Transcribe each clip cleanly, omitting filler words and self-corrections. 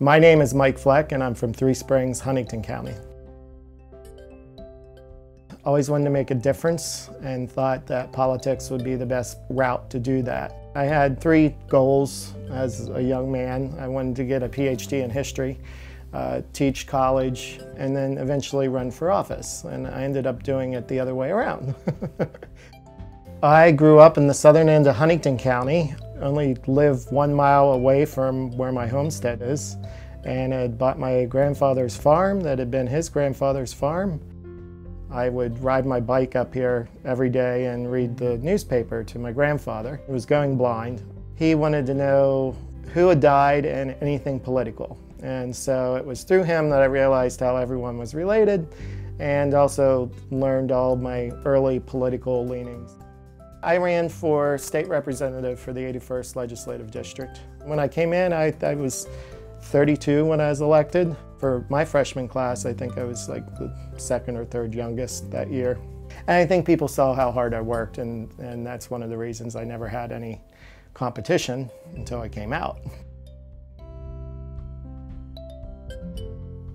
My name is Mike Fleck and I'm from Three Springs, Huntingdon County. Always wanted to make a difference and thought that politics would be the best route to do that. I had three goals as a young man. I wanted to get a PhD in history, teach college, and then eventually run for office. And I ended up doing it the other way around. I grew up in the southern end of Huntingdon County, only live 1 mile away from where my homestead is, and had bought my grandfather's farm that had been his grandfather's farm. I would ride my bike up here every day and read the newspaper to my grandfather. He was going blind. He wanted to know who had died and anything political. And so it was through him that I realized how everyone was related and also learned all my early political leanings. I ran for state representative for the 81st Legislative District. When I came in, I was 32 when I was elected. For my freshman class, I think I was like the second or third youngest that year. And I think people saw how hard I worked, and that's one of the reasons I never had any competition until I came out.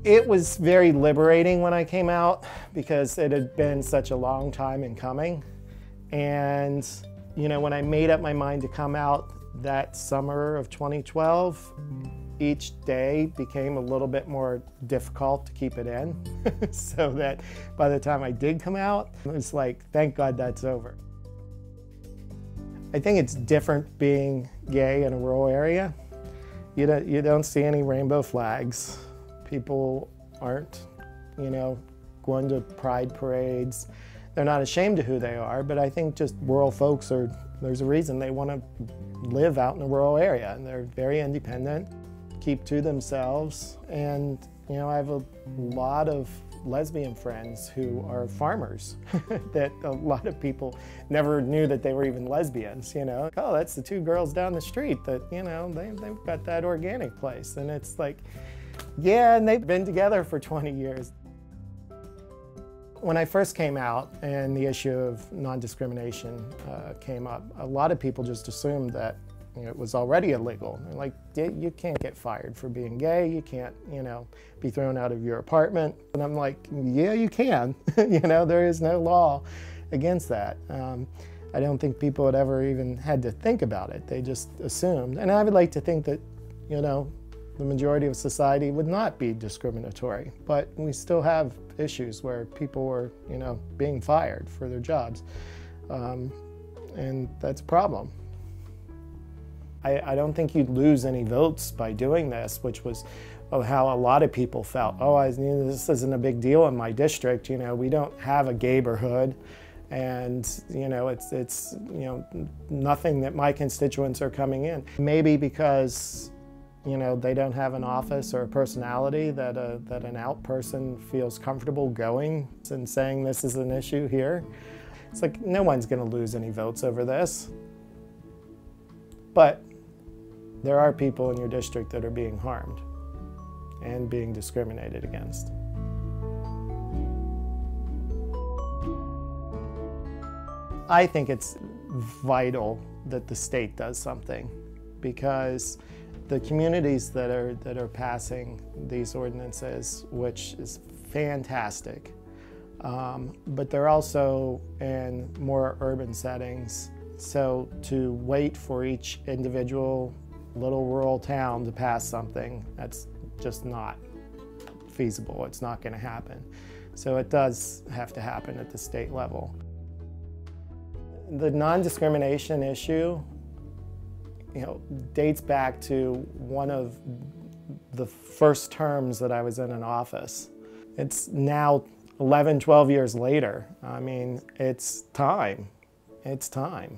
It was very liberating when I came out because it had been such a long time in coming. And, you know, when I made up my mind to come out that summer of 2012, each day became a little bit more difficult to keep it in. So that by the time I did come out, it was like, thank God that's over. I think it's different being gay in a rural area. You don't see any rainbow flags. People aren't, going to pride parades. They're not ashamed of who they are, but I think just rural folks there's a reason they want to live out in a rural area, and they're very independent, keep to themselves, and I have a lot of lesbian friends who are farmers that a lot of people never knew that they were even lesbians, Oh, that's the two girls down the street that, they've got that organic place, and it's like, yeah, and they've been together for 20 years. When I first came out and the issue of non-discrimination came up, a lot of people just assumed that it was already illegal. They're like, you can't get fired for being gay, you can't, be thrown out of your apartment. And I'm like, yeah, you can. There is no law against that. I don't think people had ever even had to think about it. They just assumed. And I would like to think that, the majority of society would not be discriminatory, but we still have issues where people were, being fired for their jobs, and that's a problem. I don't think you'd lose any votes by doing this, which was how a lot of people felt. Oh, this isn't a big deal in my district. We don't have a gayborhood, and it's nothing that my constituents are coming in. Maybe because they don't have an office or a personality that an out person feels comfortable going and saying this is an issue here. It's like, no one's going to lose any votes over this. But there are people in your district that are being harmed and being discriminated against. I think it's vital that the state does something, because the communities that are passing these ordinances, which is fantastic, but they're also in more urban settings. So to wait for each individual little rural town to pass something, that's just not feasible. It's not going to happen. So it does have to happen at the state level. The non-discrimination issue dates back to one of the first terms that I was in office. It's now 11, 12 years later. I mean, it's time. It's time.